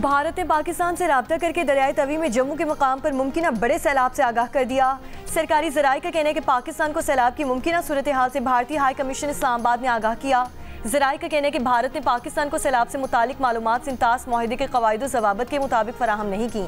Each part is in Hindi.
भारत ने पाकिस्तान से राब्ता करके दरियाई तवी में जम्मू के मकाम पर मुमकिन बड़े सैलाब से आगाह कर दिया। सरकारी ज़राए का कहना है कि पाकिस्तान को सैलाब की मुमकिन सूरत हाल से भारतीय हाई कमीशन इस्लामाबाद ने आगाह किया। ज़राए का कहना है कि भारत ने पाकिस्तान को सैलाब से मुतालिक मालूमात सिंतास माहिदे के कवायद ज़वाबित के मुताबिक फराहम नहीं की,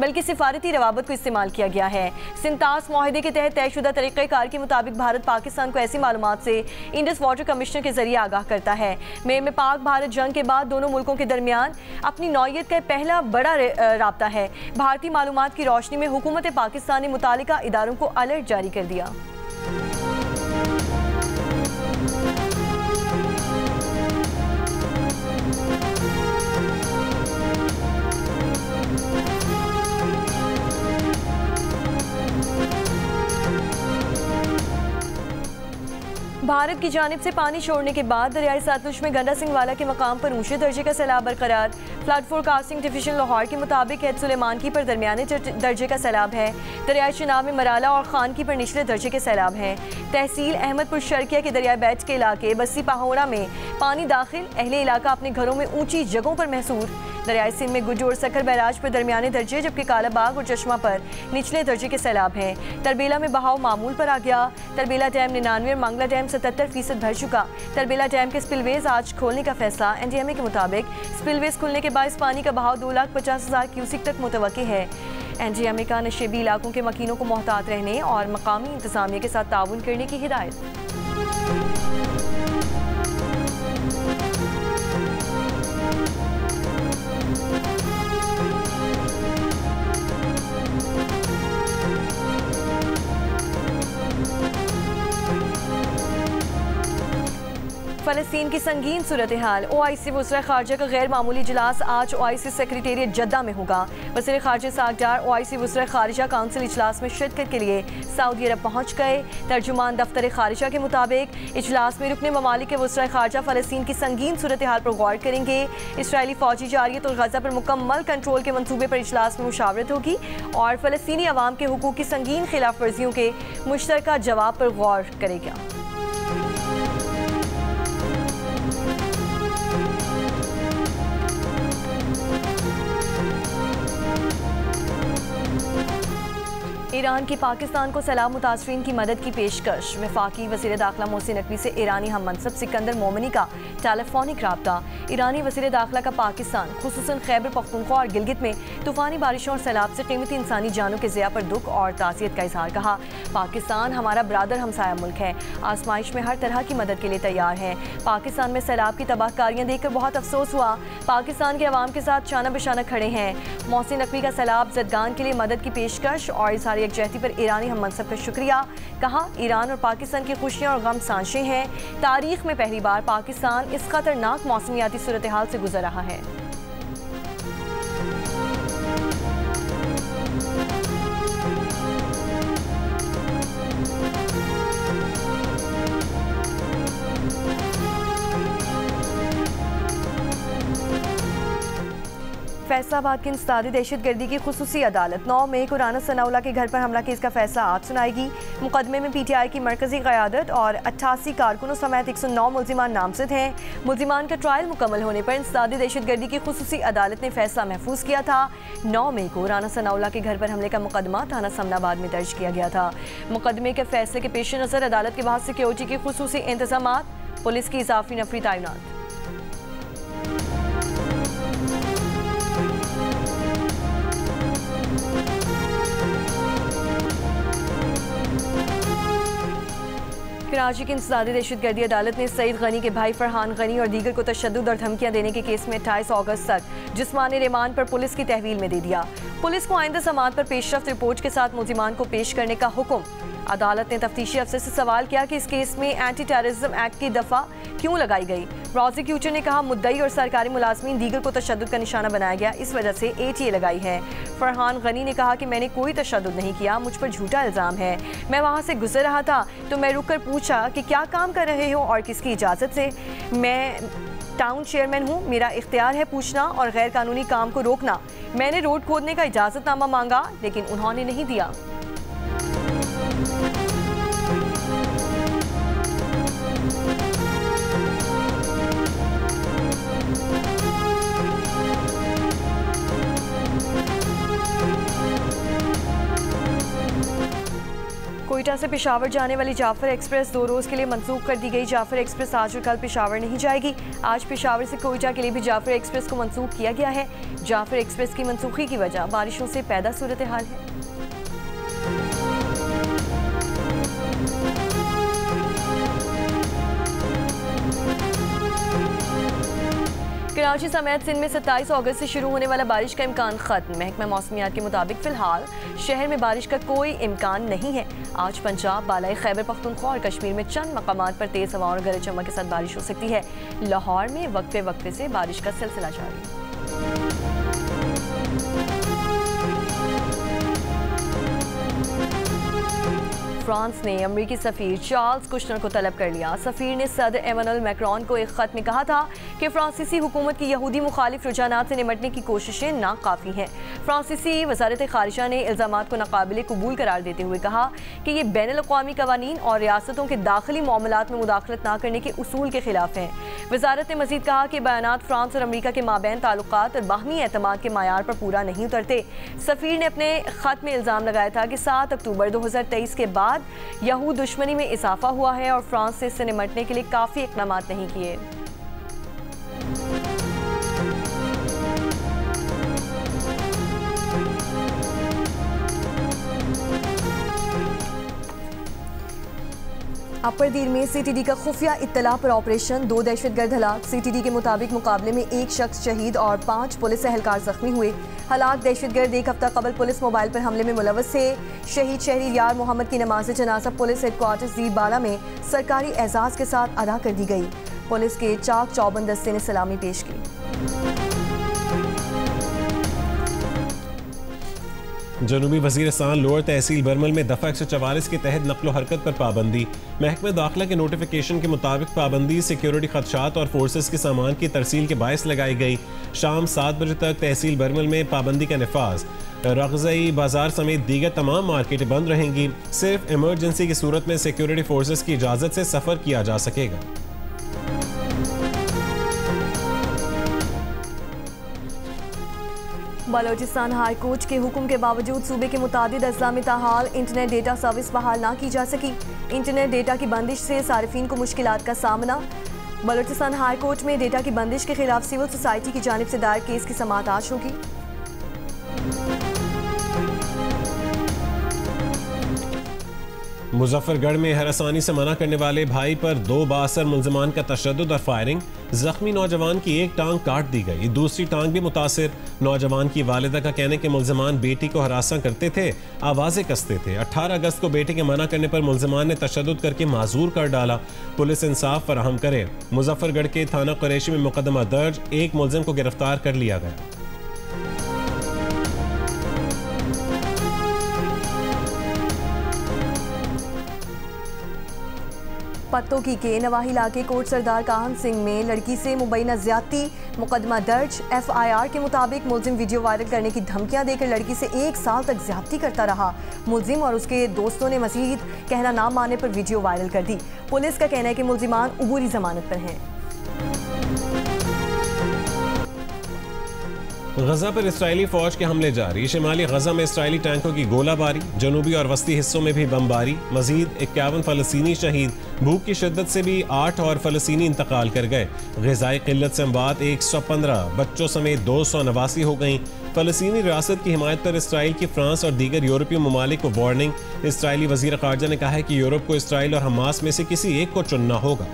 बल्कि सिफारती रवाबत को इस्तेमाल किया गया है। सिंतास माहिदे के तहत तयशुदा तरीक़ेकार के मुताबिक भारत पाकिस्तान को ऐसी मालूमात से इंडस वाटर कमिश्नर के जरिए आगाह करता है। मे में पाक भारत जंग के बाद दोनों मुल्कों के दरमियान अपनी नौयत का पहला बड़ा राब्ता है। भारतीय मालूमात की रोशनी में हुकूमत पाकिस्तान ने मुतालिका इदारों को अलर्ट जारी कर दिया। भारत की जानिब से पानी छोड़ने के बाद दरियाई सतलुज में गंडा सिंह वाला के मकाम पर ऊंचे दर्जे का सैलाब बरकरार। फ्लड फोरकास्टिंग डिवीजन लाहौर के मुताबिक हैद सुलेमानकी पर दरमियाने दर्जे का सैलाब है। दरियाई चिनाब में मराला और खानकी पर निचले दर्जे के सैलाब हैं। तहसील अहमदपुर शर्किया के दरियाई बैच के इलाके बस्सी पहाड़ा में पानी दाखिल, अहले इलाका अपने घरों में ऊंची जगहों पर महसूर। दरियाई सिंध में गुज्जू और सखर बैराज पर दरमियाने दर्जे, जबकि कालाबाग और चश्मा पर निचले दर्जे के सैलाब हैं। तरबेला में बहाव मामूल पर आ गया। तरबेला डैम 99 और मंगला डैम 77% भर चुका। तरबेला डैम के स्पिलवेज आज खोलने का फैसला। NDMA के मुताबिक स्पिलवेज खुलने के बाद पानी का बहाव 2,50,000 क्यूसिक तक मुतवक्की है। NDMA का नशेबी इलाकों के मकीनों को मोहतात रहने और मकामी इंतजामिया के साथ ताउन करने की हिदायत। फ़लस्तीन की संगीन सूरत हाल। OIC वज़ीर ख़ारजा का गैर मामूली इजलास आज OIC सेक्रेटेरिएट जद्दा में होगा। वज़ीर ख़ारजा सागडार OIC वज़ीर ख़ारजा काउंसिल इजलास में शिरकत के लिए सऊदी अरब पहुँच गए। तर्जुमान दफ्तर ख़ारजा के मुताबिक इजलास में रुकने ममालिक के वज़ीर ख़ारजा फ़लस्तीन की संगीन सूरत हाल पर गौर करेंगे। इसराइली फ़ौजी जारियत और गज़ा पर मुकम्मल कंट्रोल के मनसूबे पर इजलास में मुशावरत होगी और फ़लस्तीनी अवाम के हुकूक़ की संगीन खिलाफ वर्जियों के मुश्तरका जवाब पर गौर करेगा। ईरान की पाकिस्तान को सैलाब मुतासरीन की मदद की पेशकश। वफाकी वज़ीर दाखिला मोहसिन नकवी से ईरानी हम मनसब सिकंदर मोमिनी का टेलीफोनिक राब्ता। ईरानी वज़ीर दाखिला का पाकिस्तान खुसूसन खैबर पख्तूनख्वा और गिलगित में तूफ़ानी बारिशों और सैलाब से कीमती इंसानी जानों के ज़िया पर दुख और ताज़ियत का इजहार। कहा, पाकिस्तान हमारा बरादर हमसाया मुल्क है, आजमाइश में हर तरह की मदद के लिए तैयार है। पाकिस्तान में सैलाब की तबाहकारियाँ देखकर बहुत अफसोस हुआ। पाकिस्तान के अवाम के साथ शाना बशाना खड़े हैं। मोहसिन नकवी का सैलाब ज़दगान के लिए मदद की पेशकश और इज़हार यकजहती पर ईरानी हम मनसब का शुक्रिया। कहा, ईरान और पाकिस्तान की खुशियां और गम सांशें हैं। तारीख में पहली बार पाकिस्तान इस खतरनाक मौसमियाती सूरत हाल से गुजर रहा है। फैसलाबाद की इंसदादी दहशतगर्दी की खुसूसी अदालत 9 मई को राना सनाउल्लाह के घर पर हमला केस का फैसला आज सुनाएगी। मुकदमे में PTI की मरकजी क़यादत और 88 कारकुनों समेत 109 मुल्जिमान नामजद हैं। मुल्जिमान का ट्रायल मुकम्मल होने पर इंसदादी दहशतगर्दी की खुसूसी अदालत ने फैसला महफूज किया था। 9 मई को राना सनाउल्लाह के घर पर हमले का मुकदमा थाना समनाबाद में दर्ज किया गया था। मुकदमे के फैसले के पेश नज़र अदालत के बाद सिक्योरिटी के खुसूसी इंतजाम, पुलिस की इजाफी नफरी तैनात। कराची की इंसदादी दहशतगर्दी अदालत ने सईद गनी के भाई फरहान गनी और दीगर को तशद्दुद और धमकियां देने के केस में 28 अगस्त तक जिस्मानी रिमांड पर पुलिस की तहवील में दे दिया। पुलिस को आइंदा समाअत पर पेशरफ्त रिपोर्ट के साथ मुल्जिमान को पेश करने का हुक्म। अदालत ने तफ्तीशी अफसर से सवाल किया कि इस केस में एंटी टेररिज्म एक्ट की दफ़ा क्यों लगाई गई। प्रोसिक्यूटर ने कहा, मुद्दई और सरकारी मुलाजमीन दीगर को तशद्दुद का निशाना बनाया गया, इस वजह से ATA लगाई है। फरहान गनी ने कहा कि मैंने कोई तशद्दुद नहीं किया, मुझ पर झूठा इल्ज़ाम है। मैं वहाँ से गुजर रहा था तो मैं रुक कर पूछा कि क्या काम कर रहे हो और किसकी इजाज़त से। मैं टाउन चेयरमैन हूँ, मेरा इख्तियार है पूछना और गैर कानूनी काम को रोकना। मैंने रोड खोदने का इजाज़तनामा मांगा लेकिन उन्होंने नहीं दिया। कोयटा से पेशावर जाने वाली जाफर एक्सप्रेस 2 रोज़ के लिए मंसूख कर दी गई। जाफर एक्सप्रेस आज और कल पेशावर नहीं जाएगी। आज पेशावर से कोयटा के लिए भी जाफर एक्सप्रेस को मंसूख किया गया है। जाफर एक्सप्रेस की मंसूखी की वजह बारिशों से पैदा सूरत हाल है। कराची समेत सिंध में 27 अगस्त से शुरू होने वाला बारिश का इम्कान खत्म। महकमा मौसमियात के मुताबिक फिलहाल शहर में बारिश का कोई इम्कान नहीं है। आज पंजाब, बालाई खैबर पख्तूनख्वा और कश्मीर में चंद मकामात पर तेज हवा और गरज चमक के साथ बारिश हो सकती है। लाहौर में वक्फे वक्फे से बारिश का सिलसिला जारी है। फ्रांस ने अमरीकी सफ़ीर चार्ल्स कुशनर को तलब कर लिया। सफ़ीर ने सदर इमैनुअल मैक्रोन को एक ख़त में कहा था कि फ्रांसीसी हुकूमत की यहूदी मुखालिफ रुझानात से निपटने की कोशिशें नाकाफ़ी हैं। फ्रांसीसी वज़ारत ख़ारिजा ने इल्ज़ामात को नाकाबिले कबूल करार देते हुए कहा कि ये बैनुल-अक़वामी क़वानीन और रियासतों के दाखिली मामलात में मुदाखलत न करने के उसूल के खिलाफ हैं। वज़ारत ने मज़ीद कहा कि बयानात फ्रांस और अमरीका के माबैन ताल्लुकात और बाहमी एतमाद के मायार पर पूरा नहीं उतरते। सफ़ीर ने अपने ख़त में इल्ज़ाम लगाया था कि 7 अक्टूबर 2023 के बाद यहूद दुश्मनी में इजाफा हुआ है और फ्रांस ने इससे निपटने के लिए काफ़ी इक़दाम नहीं किए। अपर दीर में CTD का खुफिया इत्तला पर ऑपरेशन, 2 दहशतगर्द हलाक। CTD के मुताबिक मुकाबले में 1 शख्स शहीद और 5 पुलिस एहलकार जख्मी हुए। हलाक दहशतगर्द 1 हफ्ता कबल पुलिस मोबाइल पर हमले में मुलव्वस थे। शहीद शहरी यार मोहम्मद की नमाज जनाजा पुलिस हेडक्वार्टर्स दीर बाला में सरकारी एजाज़ के साथ अदा कर दी गई। पुलिस के चाक चौबंद दस्ते ने सलामी पेश की। जनूबी वज़ीरिस्तान लोअर तहसील बरमल में दफ़ा 144 के तहत नक़्लो हरकत पर पाबंदी। महकमे दाखिला के नोटिफिकेशन के मुताबिक पाबंदी सिक्योरिटी खदशात और फोर्सेस के सामान की तरसील के बायस लगाई गई। शाम 7 बजे तक तहसील बरमल में पाबंदी का नफाज। रग़ज़ई बाजार समेत दीगर तमाम मार्केटें बंद रहेंगी। सिर्फ इमरजेंसी की सूरत में सिक्योरिटी फोर्सेस की इजाज़त से सफ़र किया जा सकेगा। बलोचिस्तान हाई कोर्ट के हुक्म के बावजूद सूबे के मुतादिद अजला में ताहाल इंटरनेट डेटा सर्विस बहाल ना की जा सकी। इंटरनेट डेटा की बंदिश से सारिफीन को मुश्किलात का सामना। बलोचिस्तान हाई कोर्ट में डेटा की बंदिश के खिलाफ सिविल सोसाइटी की जानिब से दायर केस की समाअत आज होगी। मुजफ्फरगढ़ में हरासानी से मना करने वाले भाई पर 2 बाअसर मुल्ज़िमान का तशद्दुद और फायरिंग। जख्मी नौजवान की एक टांग काट दी गई, दूसरी टांग भी मुतासिर। नौजवान की वालिदा का कहने के मुल्ज़िमान बेटी को हरासा करते थे, आवाज़ें कसते थे। 18 अगस्त को बेटे के मना करने पर मुल्ज़िमान ने तशद्दुद करके माजूर कर डाला। पुलिस इंसाफ फराहम करे। मुजफ्फरगढ़ के थाना कुरैशी में मुकदमा दर्ज, एक मुल्ज़िम को गिरफ्तार कर लिया गया। पत्तोकी के नवाही इलाके कोट सरदार काहन सिंह में लड़की से मुबैना ज्यादती, मुकदमा दर्ज। FIR के मुताबिक मुल्जिम वीडियो वायरल करने की धमकियां देकर लड़की से 1 साल तक ज्यादती करता रहा। मुल्जिम और उसके दोस्तों ने मजीद कहना ना मानने पर वीडियो वायरल कर दी। पुलिस का कहना है कि मुल्जिमान उबूरी जमानत पर हैं। गजा पर इसराइली फौज के हमले जारी। शिमाली गजा में इसराइली टैंकों की गोलाबारी, जनूबी और वस्ती हिस्सों में भी बमबारी। मजीद 51 फ़लस्तीनी शहीद। भूख की शिद्दत से भी 8 और फ़लस्तीनी इंतकाल कर गए। ग़िज़ाई क़िल्लत से अमवात 115, बच्चों समेत 289 हो गईं। फ़लस्तीनी रियासत की हिमायत पर इसराइल की फ्रांस और दीगर यूरोपीय ममालिक को वार्निंग। इसराइली वज़ीर ख़ारजा ने कहा है कि यूरोप को इसराइल और हमास में से किसी एक को चुनना होगा।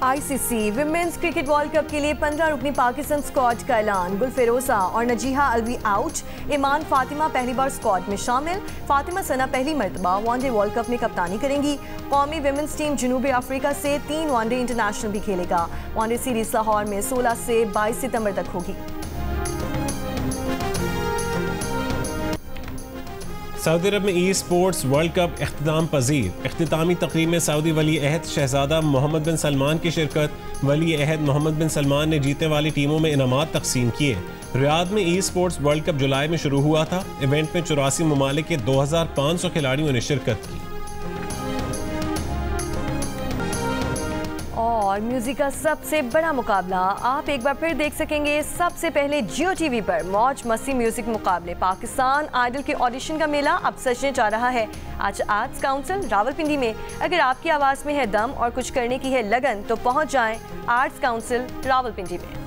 ICC women's cricket world cup के लिए 15 रुकनी पाकिस्तान स्क्वाड का ऐलान। गुलफिरोजा और नजीहा अलवी आउट, ईमान फातिमा पहली बार स्क्वाड में शामिल। फातिमा सना पहली मरतबा वनडे वर्ल्ड कप में कप्तानी करेंगी। कौमी विमेंस टीम जनूबी अफ्रीका से 3 वनडे इंटरनेशनल भी खेलेगा। वनडे सीरीज लाहौर में 16 से 22 सितंबर तक होगी। सऊदी अरब में ई स्पोर्ट्स वर्ल्ड कप इख्तिताम पजीर। इख्तितामी तकरीब में सऊदी वली अहद शहजादा मोहम्मद बिन सलमान की शिरकत। वली अहद मोहम्मद बिन सलमान ने जीतने वाली टीमों में इनामात तकसीम किए। रियाद में ई स्पोर्ट्स वर्ल्ड कप जुलाई में शुरू हुआ था। इवेंट में 84 ममालिक के 2500 खिलाड़ियों ने शिरकत की। और म्यूजिक का सबसे बड़ा मुकाबला आप एक बार फिर देख सकेंगे सबसे पहले जियो टीवी पर। मौज मस्ती म्यूजिक मुकाबले पाकिस्तान आइडल के ऑडिशन का मेला अब सजने जा रहा है। आज आर्ट्स काउंसिल रावलपिंडी में अगर आपकी आवाज़ में है दम और कुछ करने की है लगन तो पहुंच जाएं आर्ट्स काउंसिल रावलपिंडी में।